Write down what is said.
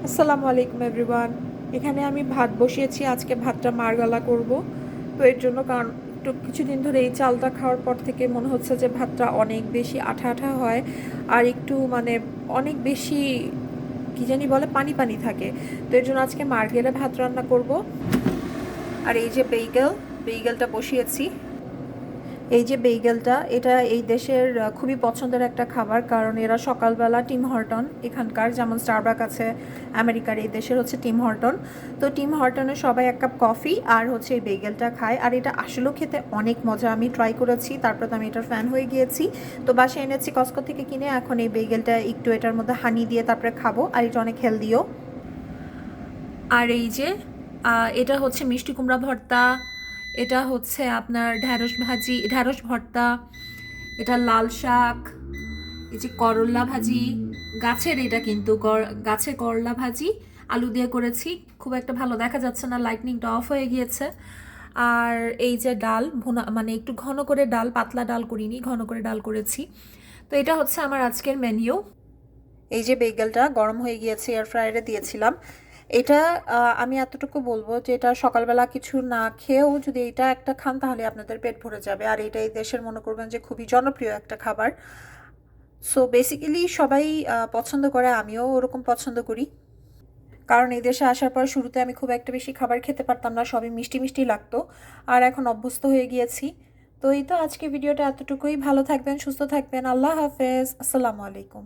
আসসালামু আলাইকুম এভরিওয়ান। এখানে আমি ভাত বসিয়েছি, আজকে ভাতটা মারগালা করব। তো এর জন্য কারণ একটু কিছুদিন ধরে এই চালটা খাওয়ার পর থেকে মনে হচ্ছে যে ভাতটা অনেক বেশি আঠা আঠা হয়, আর একটু মানে অনেক বেশি কি জানি বলে পানি পানি থাকে। তো এর জন্য আজকে মারগেলে ভাত রান্না করব। আর এই যে বেইগেলটা বসিয়েছি। এই যে বেইগেলটা, এটা এই দেশের খুবই পছন্দের একটা খাবার, কারণ এরা সকালবেলা টিম হর্টন, এখানকার যেমন স্টারবাক আছে আমেরিকার, এই দেশের হচ্ছে টিম হর্টন। তো টিম হর্টনে সবাই এক কাপ কফি আর হচ্ছে এই বেইগেলটা খায়, আর এটা আসলেও খেতে অনেক মজা। আমি ট্রাই করেছি, তারপর তো আমি এটার ফ্যান হয়ে গিয়েছি। তো বাসায় এনেছি কসকো থেকে কিনে, এখন এই বেইগেলটা একটু এটার মধ্যে হানি দিয়ে তারপরে খাবো, আর এটা অনেক হেলদিও। আর এই যে এটা হচ্ছে মিষ্টি কুমড়া ভর্তা, এটা হচ্ছে আপনার ঢ্যাঁড়স ভাজি, ঢ্যাঁড়স ভর্তা, এটা লাল শাক, এই যে করলা ভাজি, গাছের, এটা কিন্তু গাছের করলা ভাজি আলু দিয়ে করেছি। খুব একটা ভালো দেখা যাচ্ছে না, লাইটনিংটা অফ হয়ে গিয়েছে। আর এই যে ডাল ভুনা, মানে একটু ঘন করে ডাল, পাতলা ডাল করিনি, ঘন করে ডাল করেছি। তো এটা হচ্ছে আমার আজকের মেনিউ। এই যে বেগেলটা গরম হয়ে গিয়েছে, এয়ার ফ্রায়ারে দিয়েছিলাম। এটা আমি এতটুকু বলবো যে এটা সকালবেলা কিছু না খেয়েও যদি এটা একটা খান তাহলে আপনাদের পেট ভরে যাবে। আর এটা এই দেশের মনে করবেন যে খুবই জনপ্রিয় একটা খাবার। সো বেসিক্যালি সবাই পছন্দ করে, আমিও ওরকম পছন্দ করি। কারণ এই দেশে আসার পর শুরুতে আমি খুব একটা বেশি খাবার খেতে পারতাম না, সবই মিষ্টি মিষ্টি লাগতো। আর এখন অভ্যস্ত হয়ে গিয়েছি। তো এই তো আজকে ভিডিওটা এতটুকুই। ভালো থাকবেন, সুস্থ থাকবেন। আল্লাহ হাফেজ, আসসালামু আলাইকুম।